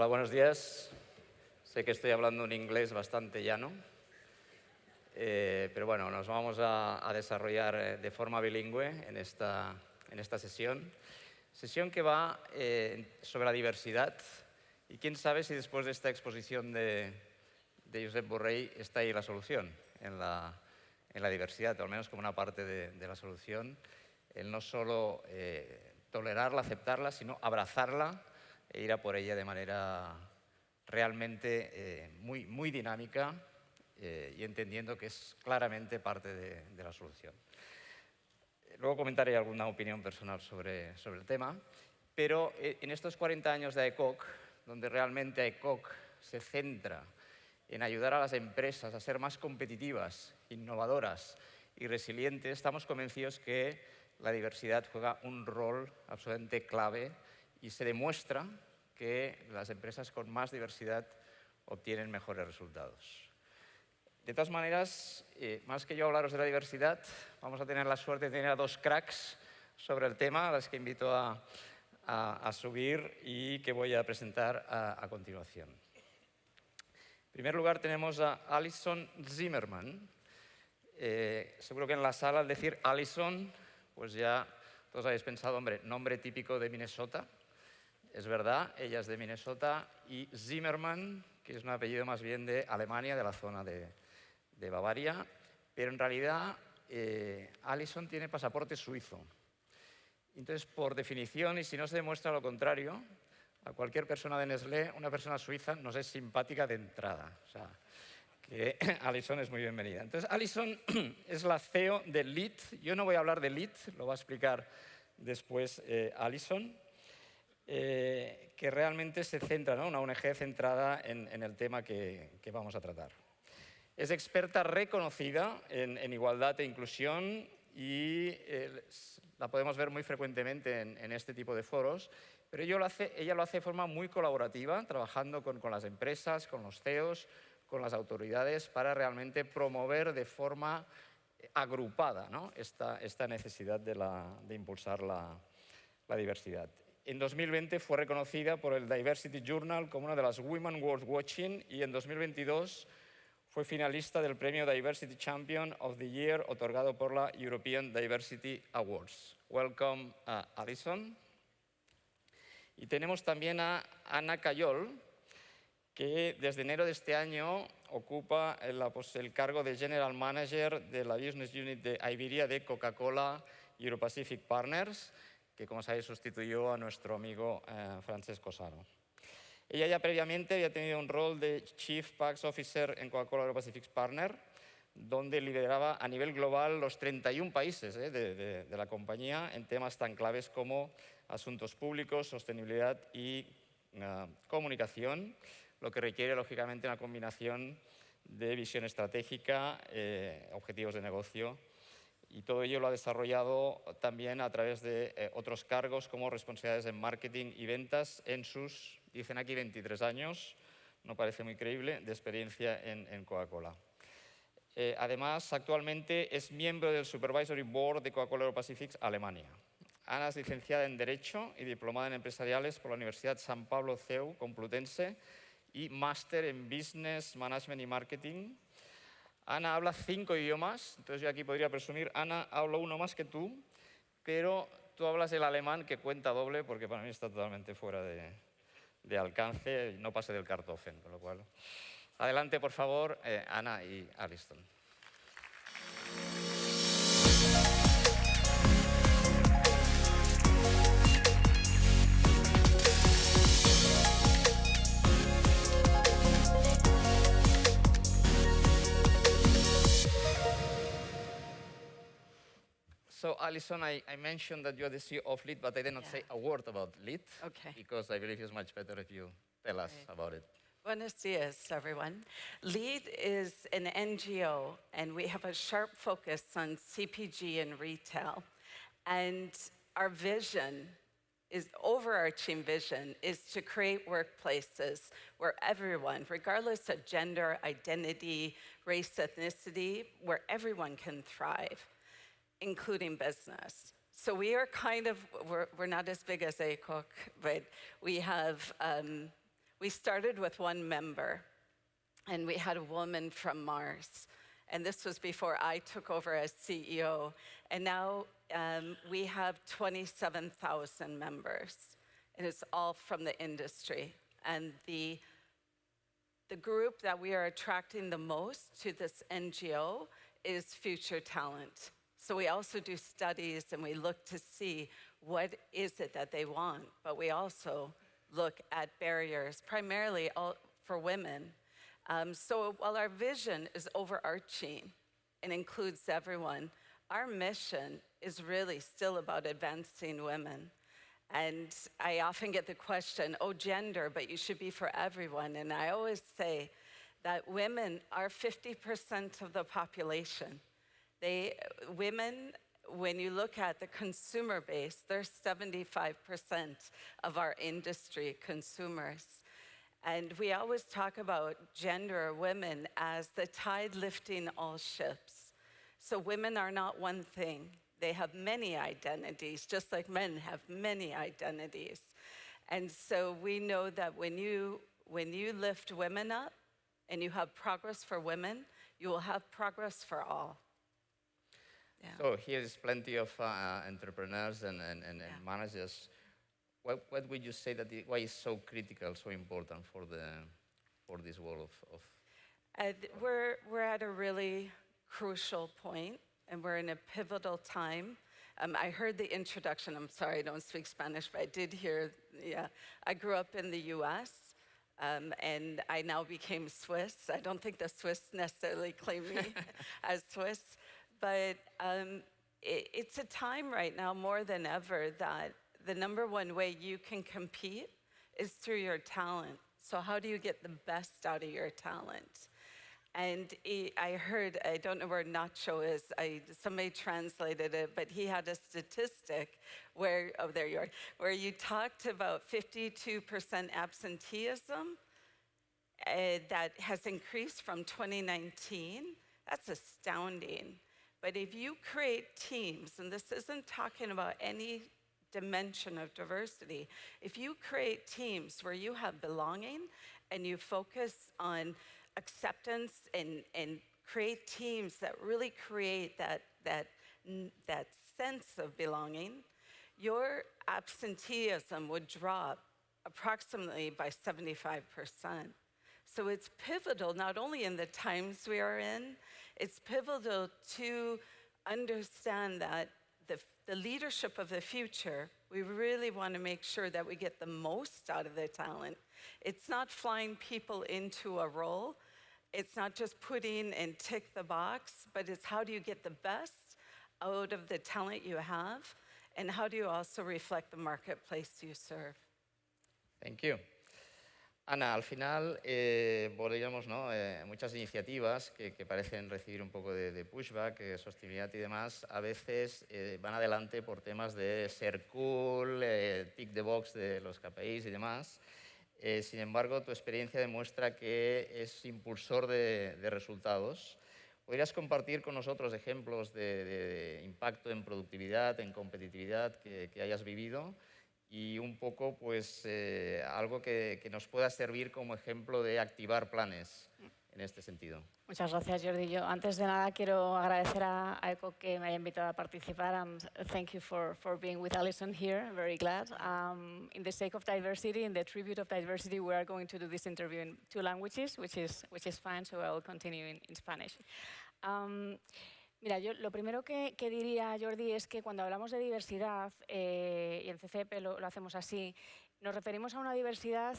Hola, buenos días. Sé que estoy hablando un inglés bastante llano, pero bueno, nos vamos a desarrollar de forma bilingüe en esta sesión. Sesión que va sobre la diversidad y quién sabe si después de esta exposición de Josep Borrell está ahí la solución en la diversidad, o al menos como una parte de la solución, el no solo tolerarla, aceptarla, sino abrazarla e ir a por ella de manera realmente muy dinámica y entendiendo que es claramente parte de la solución. Luego comentaré alguna opinión personal sobre el tema, pero en estos 40 años de AECOC, donde realmente AECOC se centra en ayudar a las empresas a ser más competitivas, innovadoras y resilientes, estamos convencidos que la diversidad juega un rol absolutamente clave y se demuestra que las empresas con más diversidad obtienen mejores resultados. De todas maneras, más que yo hablaros de la diversidad, vamos a tener la suerte de tener a dos cracks sobre el tema, a las que invito a subir y que voy a presentar a continuación. En primer lugar tenemos a Alison Zimmerman. Seguro que en la sala al decir Alison, pues ya todos habéis pensado, hombre, nombre típico de Minnesota. Es verdad, ella es de Minnesota, y Zimmerman, que es un apellido más bien de Alemania, de la zona de Bavaria, pero en realidad Alison tiene pasaporte suizo. Entonces, por definición, y si no se demuestra lo contrario, a cualquier persona de Nestlé, una persona suiza nos es simpática de entrada. O sea, que Alison es muy bienvenida. Entonces, Alison es la CEO de LEAD. Yo no voy a hablar de LEAD, lo va a explicar después Alison, que realmente se centra, ¿no? Una ONG centrada en el tema que vamos a tratar. Es experta reconocida en igualdad e inclusión y la podemos ver muy frecuentemente en este tipo de foros, pero ella lo hace de forma muy colaborativa, trabajando con las empresas, con los CEOs, con las autoridades, para realmente promover de forma agrupada, ¿no? esta necesidad de impulsar la diversidad. En 2020 fue reconocida por el Diversity Journal como una de las Women Worth Watching y en 2022 fue finalista del premio Diversity Champion of the Year otorgado por la European Diversity Awards. Welcome, Alison. Y tenemos también a Ana Cayol, que desde enero de este año ocupa el cargo de General Manager de la Business Unit de Iberia de Coca-Cola Europacific Partners, que, como sabéis, sustituyó a nuestro amigo Francesco Sano. Ella ya previamente había tenido un rol de Chief Pax Officer en Coca-Cola Europacific Partners, donde lideraba a nivel global los 31 países de la compañía en temas tan claves como asuntos públicos, sostenibilidad y comunicación, lo que requiere, lógicamente, una combinación de visión estratégica, objetivos de negocio, y todo ello lo ha desarrollado también a través de otros cargos como responsabilidades en marketing y ventas en sus, dicen aquí, 23 años, no parece muy creíble, de experiencia en Coca-Cola. Además, actualmente es miembro del Supervisory Board de Coca-Cola Europacific Alemania. Ana es licenciada en Derecho y diplomada en Empresariales por la Universidad San Pablo CEU Complutense y máster en Business Management y Marketing. Ana habla 5 idiomas, entonces yo aquí podría presumir, Ana, hablo uno más que tú, pero tú hablas el alemán, que cuenta doble, porque para mí está totalmente fuera de alcance, no pase del Kartoffeln, con lo cual. Adelante, por favor, Ana y Alison. So, Alison, I mentioned that you're the CEO of LEAD, but I did not say a word about LEAD, because I believe it's much better if you tell us about it. Buenos dias, everyone. LEAD is an NGO, and we have a sharp focus on CPG and retail. And our vision overarching vision is to create workplaces where everyone, regardless of gender, identity, race, ethnicity, where everyone can thrive, including business. So we are we're not as big as ACOC, but we have We started with one member, and we had a woman from Mars. And this was before I took over as CEO. And now we have 27,000 members, and it's all from the industry. And the group that we are attracting the most to this NGO is future talent. So we also do studies, and we look to see what is it that they want, but we also look at barriers, primarily for women. So while our vision is overarching and includes everyone, our mission is really still about advancing women. And I often get the question, oh, gender, but you should be for everyone. And I always say that women are 50% of the population. Women, when you look at the consumer base, they're 75% of our industry consumers. And we always talk about gender or women as the tide lifting all ships. So women are not one thing. They have many identities, just like men have many identities. And so we know that when you lift women up and you have progress for women, you will have progress for all. Yeah. So here's plenty of entrepreneurs and managers. What would you say why is so critical, so important for this world of? We're at a really crucial point, and we're in a pivotal time. I heard the introduction. I'm sorry, I don't speak Spanish, but I did hear. Yeah, I grew up in the U.S. And I now became Swiss. I don't think the Swiss necessarily claim me as Swiss, but it's a time right now more than ever that the number one way you can compete is through your talent. So how do you get the best out of your talent? And I heard, I don't know where Nacho is, somebody translated it, but he had a statistic where, oh, there you are, where you talked about 52% absenteeism that has increased from 2019. That's astounding. But if you create teams, and this isn't talking about any dimension of diversity, if you create teams where you have belonging and you focus on acceptance and create teams that really create that sense of belonging, your absenteeism would drop approximately by 75%. So it's pivotal, not only in the times we are in, it's pivotal to understand that the leadership of the future, we really want to make sure that we get the most out of the talent. It's not flying people into a role. It's not just putting and tick the box, but it's how do you get the best out of the talent you have, and how do you also reflect the marketplace you serve? Thank you. Ana, al final podríamos, ¿no? Muchas iniciativas que parecen recibir un poco de pushback, sostenibilidad y demás, a veces van adelante por temas de ser cool, tick the box de los KPIs y demás. Sin embargo, tu experiencia demuestra que es impulsor de resultados. ¿Podrías compartir con nosotros ejemplos de impacto en productividad, en competitividad que hayas vivido? Y un poco, pues, algo que nos pueda servir como ejemplo de activar planes en este sentido. Muchas gracias, Jordi. Yo, antes de nada, quiero agradecer a ECO que me haya invitado a participar, and thank you for being with Alison here. I'm very glad. In the sake of diversity, in the tribute of diversity, we are going to do this interview in 2 languages, which is fine, so I'll continue in Spanish. Mira, yo lo primero que diría, Jordi, es que cuando hablamos de diversidad, y en CCP lo hacemos así, nos referimos a una diversidad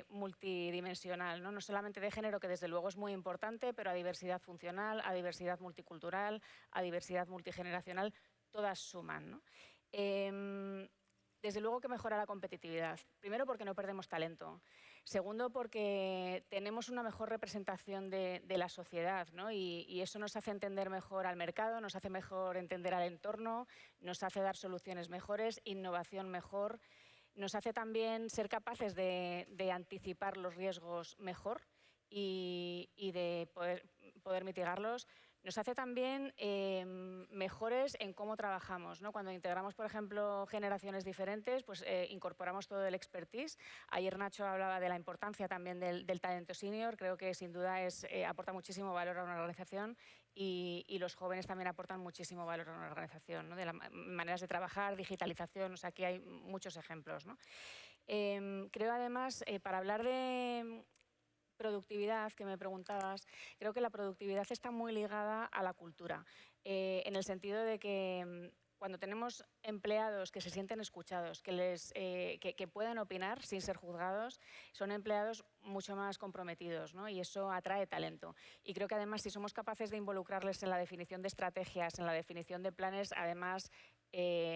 multidimensional, ¿no? No solamente de género, que desde luego es muy importante, pero a diversidad funcional, a diversidad multicultural, a diversidad multigeneracional, todas suman, ¿no? Desde luego que mejora la competitividad. Primero, porque no perdemos talento. Segundo, porque tenemos una mejor representación de la sociedad, ¿no? Y eso nos hace entender mejor al mercado, nos hace mejor entender al entorno, nos hace dar soluciones mejores, innovación mejor, nos hace también ser capaces de anticipar los riesgos mejor y de poder mitigarlos. nos hace también mejores en cómo trabajamos, ¿no? Cuando integramos, por ejemplo, generaciones diferentes, pues incorporamos todo el expertise. Ayer Nacho hablaba de la importancia también del talento senior. Creo que sin duda aporta muchísimo valor a una organización y los jóvenes también aportan muchísimo valor a una organización, ¿no? De las maneras de trabajar, digitalización, o sea, aquí hay muchos ejemplos, ¿no? Creo además, para hablar de productividad, que me preguntabas, creo que la productividad está muy ligada a la cultura, en el sentido de que cuando tenemos empleados que se sienten escuchados, que pueden opinar sin ser juzgados, son empleados mucho más comprometidos, ¿no? Y eso atrae talento. Y creo que además si somos capaces de involucrarles en la definición de estrategias, en la definición de planes, además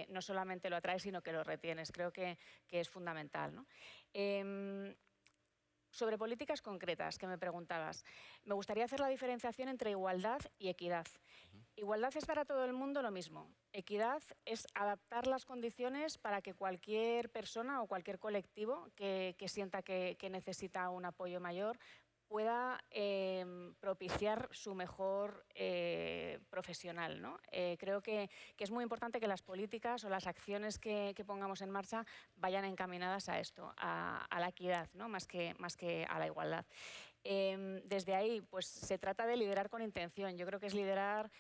no solamente lo atraes, sino que lo retienes. Creo que es fundamental, ¿no? Sobre políticas concretas, que me preguntabas, me gustaría hacer la diferenciación entre igualdad y equidad. Igualdad es para todo el mundo lo mismo. Equidad es adaptar las condiciones para que cualquier persona o cualquier colectivo que sienta que necesita un apoyo mayor pueda propiciar su mejor profesional, ¿no? Creo que es muy importante que las políticas o las acciones que pongamos en marcha vayan encaminadas a esto, a la equidad, ¿no? más que a la igualdad. Desde ahí, pues se trata de liderar con intención. Yo creo que es liderar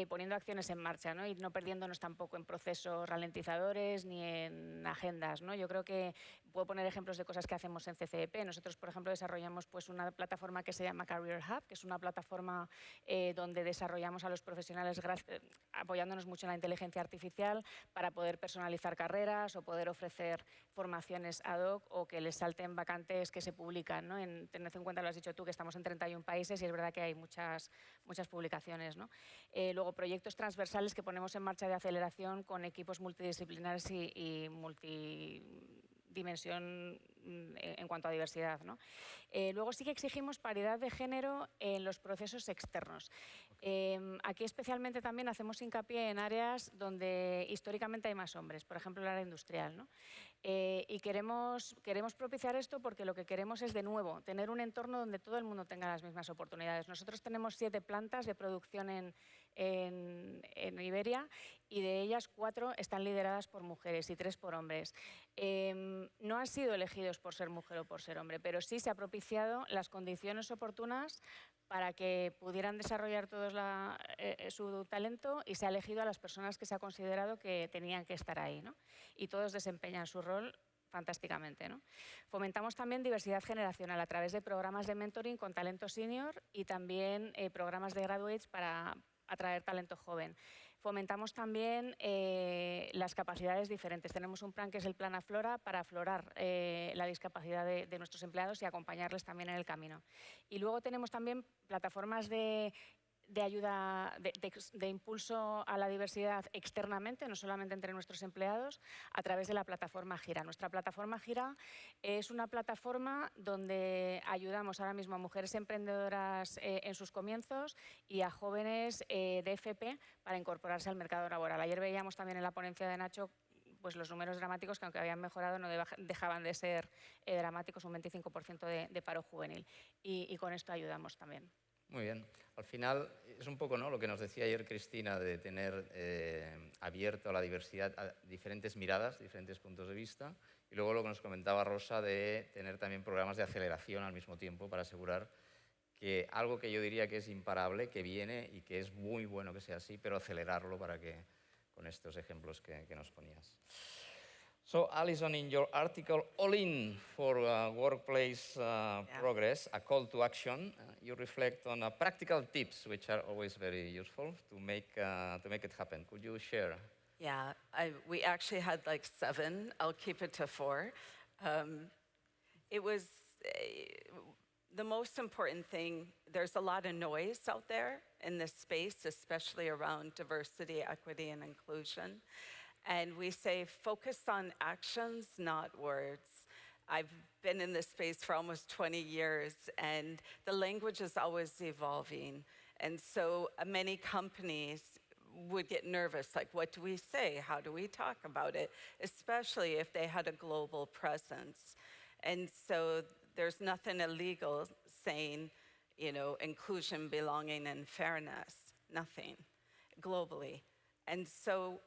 poniendo acciones en marcha, ¿no? Y no perdiéndonos tampoco en procesos ralentizadores ni en agendas, ¿no? Yo creo que puedo poner ejemplos de cosas que hacemos en CCEP. Nosotros, por ejemplo, desarrollamos pues, una plataforma que se llama Career Hub, que es una plataforma donde desarrollamos a los profesionales apoyándonos mucho en la inteligencia artificial para poder personalizar carreras o poder ofrecer formaciones ad hoc o que les salten vacantes que se publican, ¿no? Tened en cuenta, lo has dicho tú, que estamos en 31 países y es verdad que hay muchas publicaciones, ¿no? Luego, proyectos transversales que ponemos en marcha de aceleración con equipos multidisciplinares y multidimensión en cuanto a diversidad, ¿no? Luego sí que exigimos paridad de género en los procesos externos. Aquí especialmente también hacemos hincapié en áreas donde históricamente hay más hombres, por ejemplo el área industrial, ¿no? Y queremos propiciar esto porque lo que queremos es, de nuevo, tener un entorno donde todo el mundo tenga las mismas oportunidades. Nosotros tenemos 7 plantas de producción en Iberia y de ellas 4 están lideradas por mujeres y 3 por hombres. No han sido elegidos por ser mujer o por ser hombre, pero sí se ha propiciado las condiciones oportunas para que pudieran desarrollar todos su talento y se ha elegido a las personas que se ha considerado que tenían que estar ahí, ¿no? Y todos desempeñan su rol fantásticamente, ¿no? Fomentamos también diversidad generacional a través de programas de mentoring con talento senior y también programas de graduates para atraer talento joven. Fomentamos también las capacidades diferentes. Tenemos un plan que es el Plan Aflora para aflorar la discapacidad de nuestros empleados y acompañarles también en el camino. Y luego tenemos también plataformas de ayuda, de impulso a la diversidad externamente, no solamente entre nuestros empleados, a través de la plataforma Gira. Nuestra plataforma Gira es una plataforma donde ayudamos ahora mismo a mujeres emprendedoras en sus comienzos y a jóvenes de FP para incorporarse al mercado laboral. Ayer veíamos también en la ponencia de Nacho pues los números dramáticos que, aunque habían mejorado, no dejaban de ser dramáticos, un 25% de paro juvenil. Y con esto ayudamos también. Muy bien. Al final es un poco, ¿no?, lo que nos decía ayer Cristina, de tener abierto a la diversidad, a diferentes miradas, diferentes puntos de vista, y luego lo que nos comentaba Rosa de tener también programas de aceleración al mismo tiempo para asegurar que algo que yo diría que es imparable, que viene y que es muy bueno que sea así, pero acelerarlo para que, con estos ejemplos que nos ponías. So, Alison, in your article, All In for Workplace Progress, a call to action, you reflect on practical tips, which are always very useful to make it happen. Could you share? Yeah, we actually had like 7. I'll keep it to 4. It was the most important thing. There's a lot of noise out there in this space, especially around diversity, equity, and inclusion. And we say, focus on actions, not words. I've been in this space for almost 20 years, and the language is always evolving. And so many companies would get nervous, like, what do we say? How do we talk about it? Especially if they had a global presence. And so there's nothing illegal saying, inclusion, belonging, and fairness. nothing globally. And so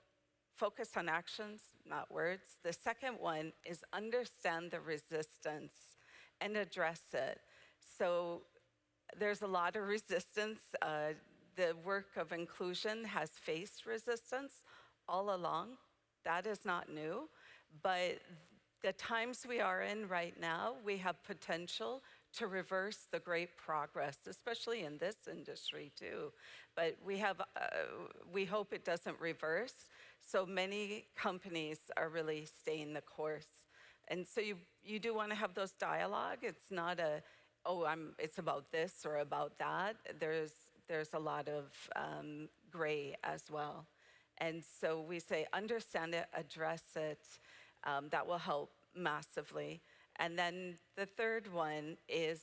focus on actions, not words. The second one is understand the resistance and address it. So there's a lot of resistance. The work of inclusion has faced resistance all along. That is not new. But the times we are in right now, we have potential to reverse the great progress, especially in this industry too. But we hope it doesn't reverse. So many companies are really staying the course. And so you do want to have those dialogue. It's not it's about this or about that. There's a lot of gray as well. And so we say, understand it, address it. That will help massively. And then the third one is,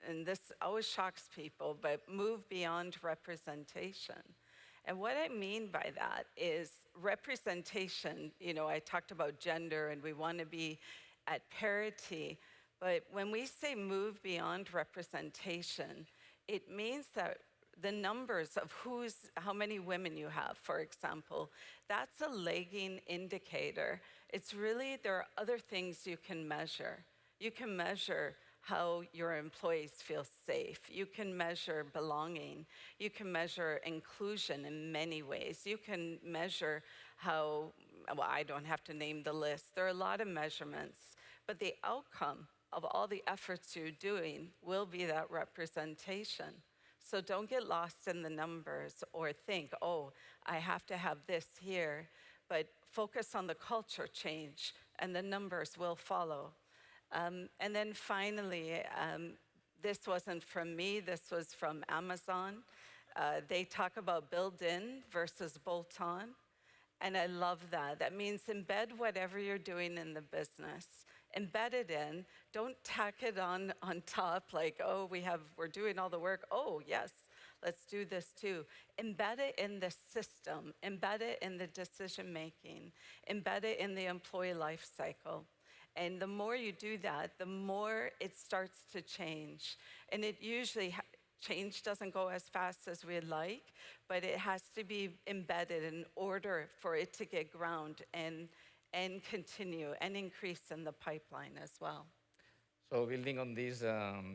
and this always shocks people, but move beyond representation. And what I mean by that is representation, I talked about gender and we want to be at parity, but when we say move beyond representation, it means that the numbers of how many women you have, for example, that's a lagging indicator. It's really, there are other things you can measure. You can measure how your employees feel safe. You can measure belonging. You can measure inclusion in many ways. You can measure how, I don't have to name the list. There are a lot of measurements, but the outcome of all the efforts you're doing will be that representation. So don't get lost in the numbers or think, I have to have this here, but focus on the culture change and the numbers will follow. And then finally, this wasn't from me, this was from Amazon. They talk about build in versus bolt on. And I love that. That means embed whatever you're doing in the business. Embed it in. Don't tack it on top like, we're doing all the work. Oh, yes, let's do this too. Embed it in the system. Embed it in the decision making. Embed it in the employee life cycle. And the more you do that, the more it starts to change. And it usually, change doesn't go as fast as we'd like, but it has to be embedded in order for it to get ground and continue and increase in the pipeline as well. So building on this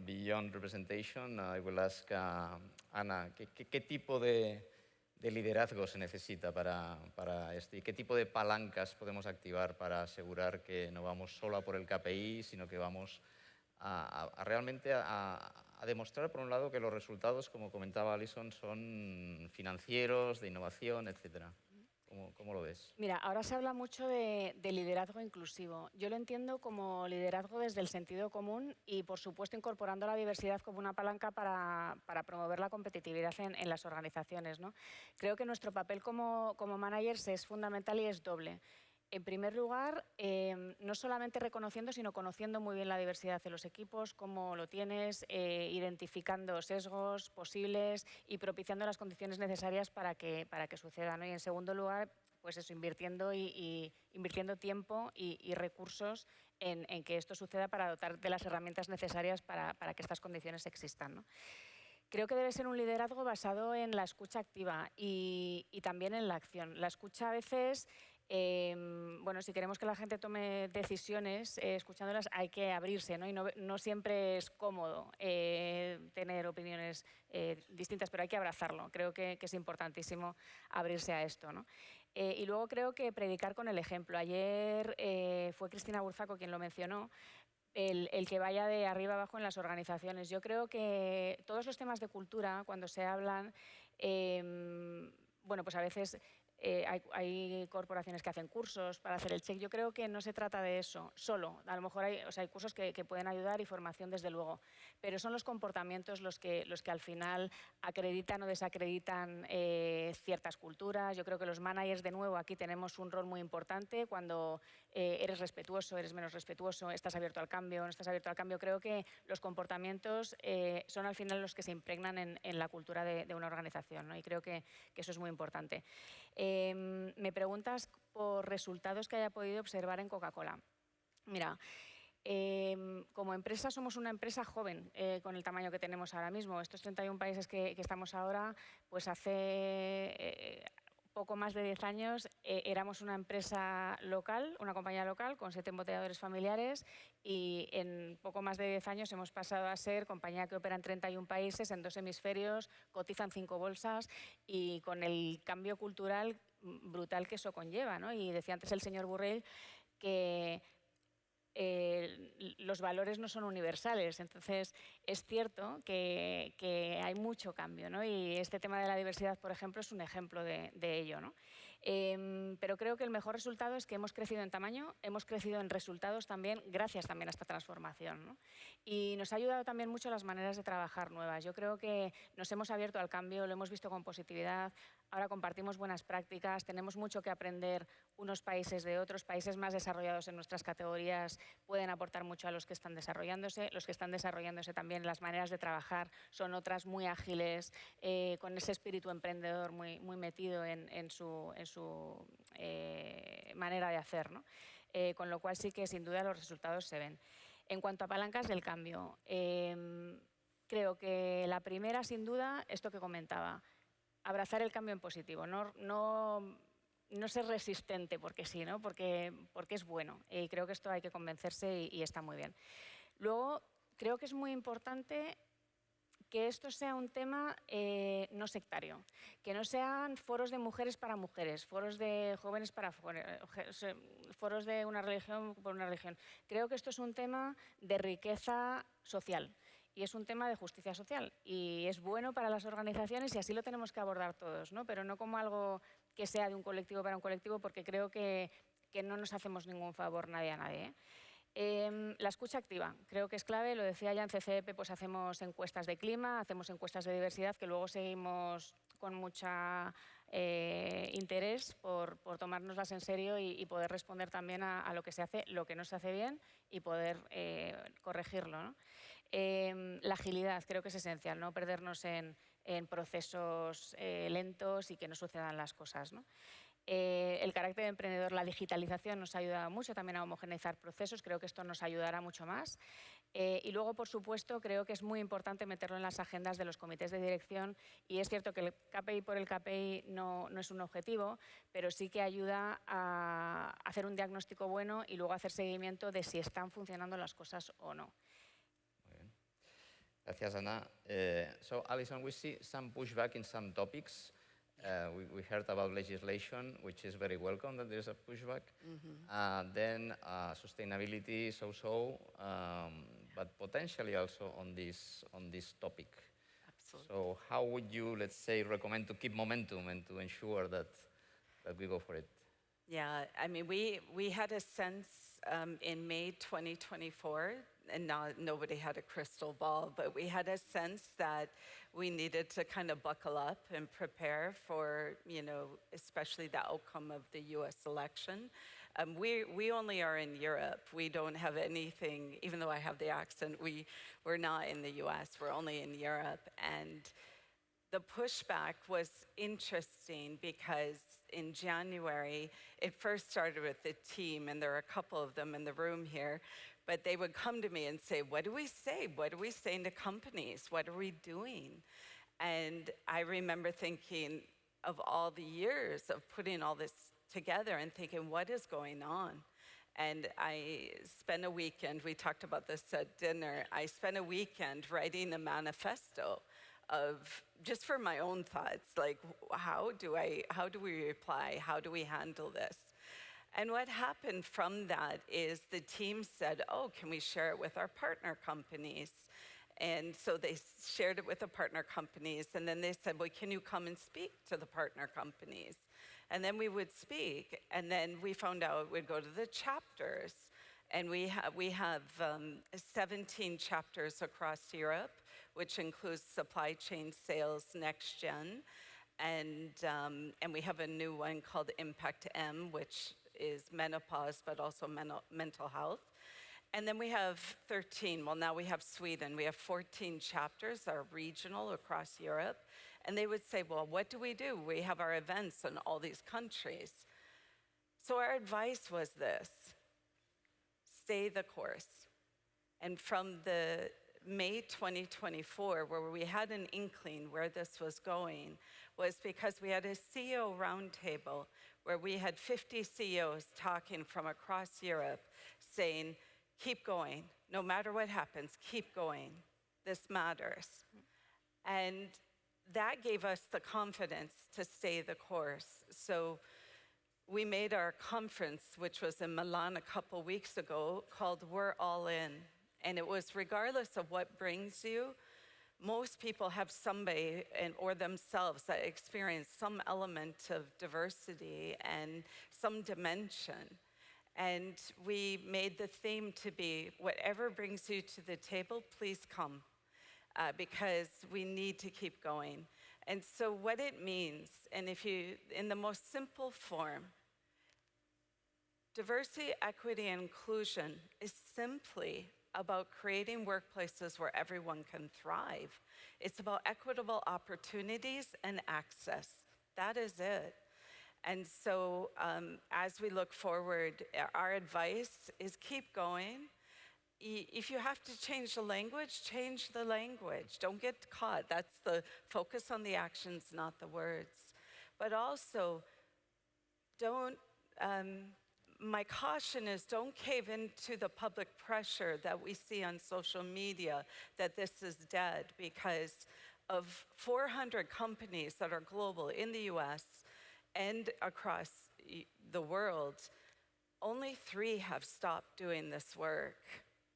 beyond representation, I will ask Ana, ¿qué tipo de liderazgo se necesita para esto? ¿Y qué tipo de palancas podemos activar para asegurar que no vamos solo a por el KPI, sino que vamos realmente a demostrar, por un lado, que los resultados, como comentaba Alison, son financieros, de innovación, etcétera? ¿Cómo lo ves? Mira, ahora se habla mucho de liderazgo inclusivo. Yo lo entiendo como liderazgo desde el sentido común y, por supuesto, incorporando la diversidad como una palanca para promover la competitividad en las organizaciones, ¿no? Creo que nuestro papel como managers es fundamental y es doble. En primer lugar, no solamente reconociendo, sino conociendo muy bien la diversidad de los equipos, cómo lo tienes, identificando sesgos posibles y propiciando las condiciones necesarias para que suceda, ¿no? Y en segundo lugar, pues eso, invirtiendo tiempo y recursos en que esto suceda para dotar de las herramientas necesarias para que estas condiciones existan, ¿no? Creo que debe ser un liderazgo basado en la escucha activa y también en la acción. La escucha a veces... si queremos que la gente tome decisiones, escuchándolas hay que abrirse, ¿no? Y no siempre es cómodo tener opiniones distintas, pero hay que abrazarlo. Creo que es importantísimo abrirse a esto, ¿no? Y luego creo que predicar con el ejemplo. Ayer fue Cristina Burzaco quien lo mencionó, el que vaya de arriba abajo en las organizaciones. Yo creo que todos los temas de cultura, cuando se hablan, pues a veces... hay corporaciones que hacen cursos para hacer el check. Yo creo que no se trata de eso solo. A lo mejor hay cursos que pueden ayudar y formación desde luego, pero son los comportamientos los que al final acreditan o desacreditan ciertas culturas. Yo creo que los managers, de nuevo, aquí tenemos un rol muy importante. Cuando eres respetuoso, eres menos respetuoso, estás abierto al cambio, no estás abierto al cambio. Creo que los comportamientos son al final los que se impregnan en la cultura de una organización, ¿no? Y creo que eso es muy importante. Me preguntas por resultados que haya podido observar en Coca-Cola. Mira, Como empresa somos una empresa joven con el tamaño que tenemos ahora mismo. Estos 31 países que estamos ahora, pues hace poco más de 10 años éramos una empresa local, una compañía local con 7 embotelladores familiares y en poco más de 10 años hemos pasado a ser compañía que opera en 31 países, en 2 hemisferios, cotiza en 5 bolsas y con el cambio cultural brutal que eso conlleva, ¿no? Y decía antes el señor Burrell que los valores no son universales. Entonces, es cierto que hay mucho cambio, ¿no? Y este tema de la diversidad, por ejemplo, es un ejemplo de ello, ¿no? Pero creo que el mejor resultado es que hemos crecido en tamaño, hemos crecido en resultados también, gracias también a esta transformación, ¿no? Y nos ha ayudado también mucho las maneras de trabajar nuevas. Yo creo que nos hemos abierto al cambio, lo hemos visto con positividad, ahora compartimos buenas prácticas, tenemos mucho que aprender unos países de otros, países más desarrollados en nuestras categorías pueden aportar mucho a los que están desarrollándose también, las maneras de trabajar son otras muy ágiles, con ese espíritu emprendedor muy metido en su manera de hacer, ¿no? Con lo cual sí que sin duda los resultados se ven. En cuanto a palancas del cambio, creo que la primera sin duda, esto que comentaba, abrazar el cambio en positivo, no ser resistente porque sí, ¿no? porque es bueno. Y creo que esto hay que convencerse y está muy bien. Luego, creo que es muy importante que esto sea un tema no sectario, que no sean foros de mujeres para mujeres, foros de jóvenes para foros de una religión por una religión. Creo que esto es un tema de riqueza social. Y es un tema de justicia social y es bueno para las organizaciones y así lo tenemos que abordar todos, ¿no? Pero no como algo que sea de un colectivo para un colectivo, porque creo que no nos hacemos ningún favor nadie a nadie, ¿eh? La escucha activa creo que es clave, lo decía ya en CCEP, pues hacemos encuestas de clima, hacemos encuestas de diversidad que luego seguimos con mucha interés por tomárnoslas en serio y poder responder también a lo que se hace, lo que no se hace bien y poder corregirlo, ¿no? La agilidad creo que es esencial, no perdernos en procesos lentos y que no sucedan las cosas, ¿no? El carácter de emprendedor, la digitalización nos ha ayudado mucho también a homogeneizar procesos, creo que esto nos ayudará mucho más. Y luego, por supuesto, creo que es muy importante meterlo en las agendas de los comités de dirección y es cierto que el KPI por el KPI no es un objetivo, pero sí que ayuda a hacer un diagnóstico bueno y luego hacer seguimiento de si están funcionando las cosas o no. Gracias, Ana. So, Alison, we see some pushback in some topics. We heard about legislation, which is very welcome that there's a pushback. Then sustainability is also, but potentially also on this topic. Absolutely. So how would you, let's say, recommend to keep momentum and to ensure that we go for it? Yeah, I mean, we had a sense in May 2024, and nobody had a crystal ball, but we had a sense that we needed to kind of buckle up and prepare for, you know, especially the outcome of the US election. We only are in Europe. We don't have anything, even though I have the accent, we're not in the US, we're only in Europe. And the pushback was interesting because in January, it first started with the team, and there are a couple of them in the room here, but they would come to me and say, what do we say? What are we saying to companies? What are we doing? And I remember thinking of all the years of putting all this together and thinking, what is going on? And I spent a weekend, we talked about this at dinner, I spent a weekend writing a manifesto of just for my own thoughts, like how do we reply? How do we handle this? And what happened from that is the team said, oh, can we share it with our partner companies? And so they shared it with the partner companies, and then they said, well, can you come and speak to the partner companies? And then we would speak, and then we found out we'd go to the chapters. And we have 17 chapters across Europe, which includes supply chain sales next gen. And we have a new one called Impact M, which is menopause, but also mental health. And then we have 13, well, now we have Sweden. We have 14 chapters that are regional across Europe. And they would say, well, what do? We have our events in all these countries. So our advice was this: stay the course. And from the May 2024, where we had an inkling where this was going, was because we had a CEO roundtable where we had 50 CEOs talking from across Europe saying, keep going, no matter what happens, keep going, this matters. And that gave us the confidence to stay the course. So we made our conference, which was in Milan a couple weeks ago, called We're All In. And it was regardless of what brings you, most people have somebody or themselves that experience some element of diversity and some dimension. And we made the theme to be, whatever brings you to the table, please come, because we need to keep going. And so what it means, and if you, in the most simple form, diversity, equity, and inclusion is simply about creating workplaces where everyone can thrive. It's about equitable opportunities and access. That is it. And so as we look forward, our advice is keep going. If you have to change the language, change the language. Don't get caught. That's the focus on the actions, not the words. But also, don't, my caution is don't cave into the public pressure that we see on social media that this is dead, because of 400 companies that are global in the US and across the world, only 3 have stopped doing this work.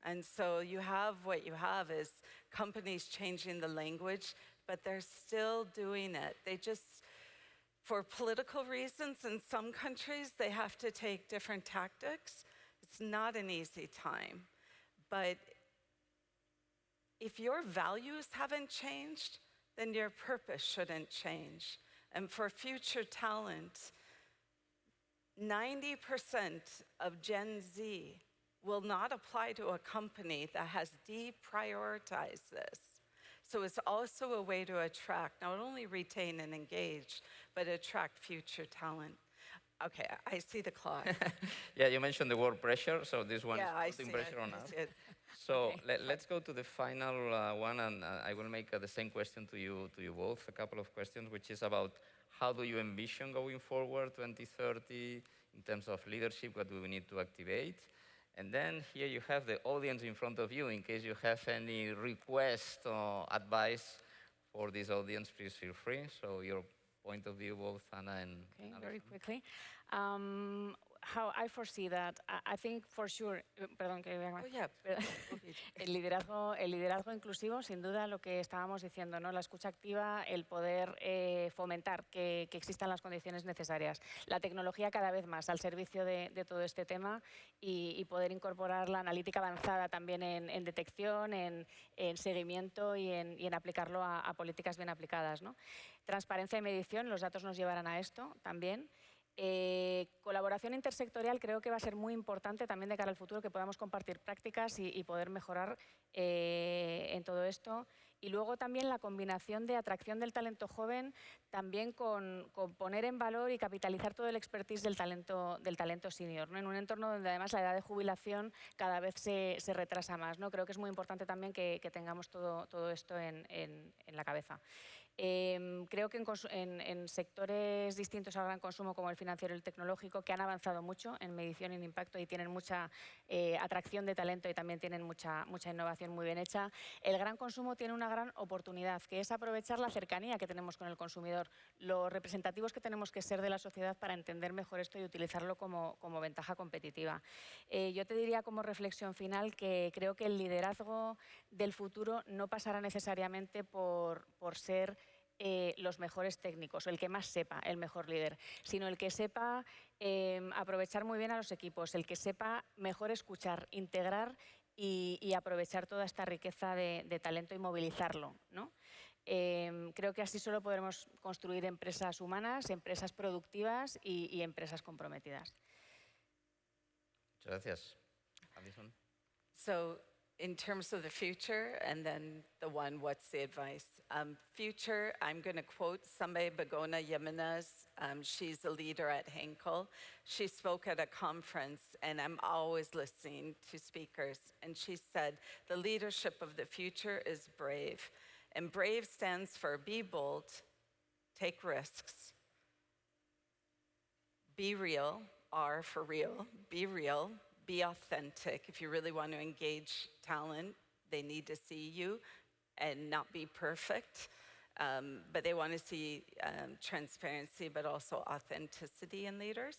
And so you have what you have is companies changing the language, but they're still doing it. They just, for political reasons in some countries, they have to take different tactics. It's not an easy time. But if your values haven't changed, then your purpose shouldn't change. And for future talent, 90% of Gen Z will not apply to a company that has deprioritized this. So it's also a way to attract, not only retain and engage, but attract future talent. Okay, I see the clock. Yeah, you mentioned the word pressure, so this one Yeah, is putting pressure on us. So Okay. let's go to the final one, and I will make the same question to you both, a couple of questions, which is about how do you envision going forward 2030 in terms of leadership, what do we need to activate? And then here you have the audience in front of you. In case you have any request or advice for this audience, please feel free. So your point of view, both Anna and Okay, Alison. very quickly. How I foresee that, I think for sure, perdón que voy a acabar. Oh, yeah. El liderazgo inclusivo, sin duda, lo que estábamos diciendo, ¿no? La escucha activa, el poder fomentar que existan las condiciones necesarias. La tecnología cada vez más al servicio de todo este tema y poder incorporar la analítica avanzada también en detección, en seguimiento y en aplicarlo a políticas bien aplicadas, ¿no? Transparencia y medición, los datos nos llevarán a esto también. Colaboración intersectorial creo que va a ser muy importante también de cara al futuro, que podamos compartir prácticas y poder mejorar en todo esto. Y luego también la combinación de atracción del talento joven, también con poner en valor y capitalizar todo el expertise del talento senior, ¿no? En un entorno donde además la edad de jubilación cada vez se retrasa más, ¿no? Creo que es muy importante también que tengamos todo esto en la cabeza. Creo que en sectores distintos al gran consumo, como el financiero y el tecnológico, que han avanzado mucho en medición y en impacto y tienen mucha atracción de talento y también tienen mucha innovación muy bien hecha, el gran consumo tiene una gran oportunidad, que es aprovechar la cercanía que tenemos con el consumidor, los representativos que tenemos que ser de la sociedad para entender mejor esto y utilizarlo como ventaja competitiva. Yo te diría como reflexión final que creo que el liderazgo del futuro no pasará necesariamente por ser los mejores técnicos, o el que más sepa, el mejor líder, sino el que sepa aprovechar muy bien a los equipos, el que sepa mejor escuchar, integrar y aprovechar toda esta riqueza de talento y movilizarlo, ¿no? Creo que así solo podremos construir empresas humanas, empresas productivas y empresas comprometidas. Muchas gracias. Alison. So in terms of the future, and then the one, what's the advice? Future, I'm going to quote Sambe Bagona Jimenez. She's a leader at Henkel. She spoke at a conference, and I'm always listening to speakers. And she said, the leadership of the future is brave. And brave stands for be bold, take risks, be real, R for real, be real, be authentic. If you really want to engage talent, they need to see you and not be perfect. But they want to see transparency, but also authenticity in leaders.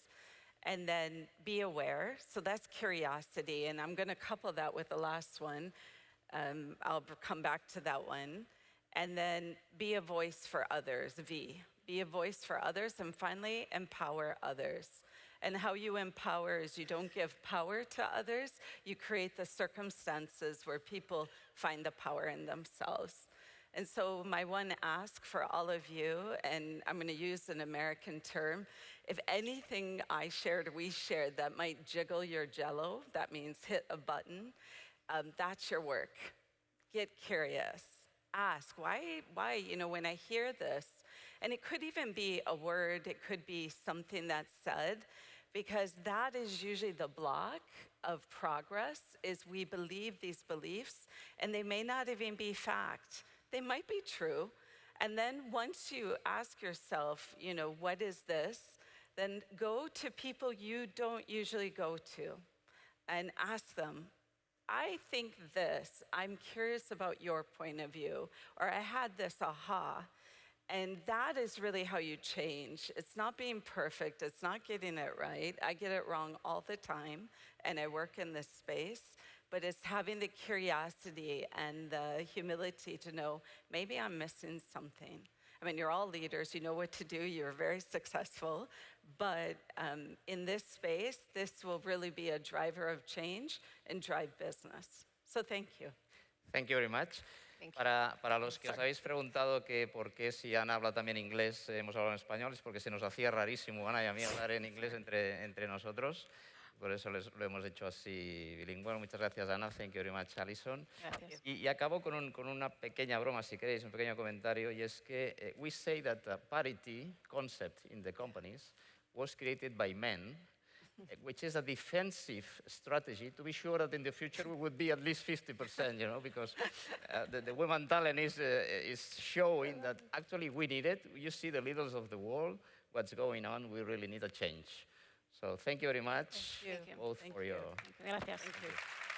And then be aware. So that's curiosity. And I'm going to couple that with the last one. I'll come back to that one. And then be a voice for others, V. Be a voice for others. And finally, empower others. And how you empower is you don't give power to others, you create the circumstances where people find the power in themselves. And so my one ask for all of you, and I'm gonna use an American term, if anything I shared or we shared that might jiggle your jello, that means hit a button, that's your work. Get curious, ask, why, when I hear this, and it could even be a word, it could be something that's said, because that is usually the block of progress, is we believe these beliefs, and they may not even be fact. They might be true. And then once you ask yourself, what is this? Then go to people you don't usually go to and ask them, I think this, I'm curious about your point of view, or I had this aha. And that is really how you change. It's not being perfect, it's not getting it right. I get it wrong all the time, and I work in this space, but it's having the curiosity and the humility to know, maybe I'm missing something. I mean, you're all leaders, you know what to do, you're very successful, but in this space, this will really be a driver of change and drive business. So thank you. Thank you very much. Para los que os habéis preguntado que por qué si Ana habla también inglés, hemos hablado en español, es porque se nos hacía rarísimo, Ana y a mí, hablar en inglés entre nosotros. Por eso lo hemos hecho así bilingüe. Bueno, muchas gracias, Ana. Thank you very much, Alison. Y acabo con una pequeña broma, si queréis, un pequeño comentario, y es que we say that the parity concept in the companies was created by men, which is a defensive strategy to be sure that in the future we would be at least 50%, because the women talent is showing that actually we need it. You see the leaders of the world, what's going on, we really need a change. So thank you very much, both for your... Gracias. Thank you.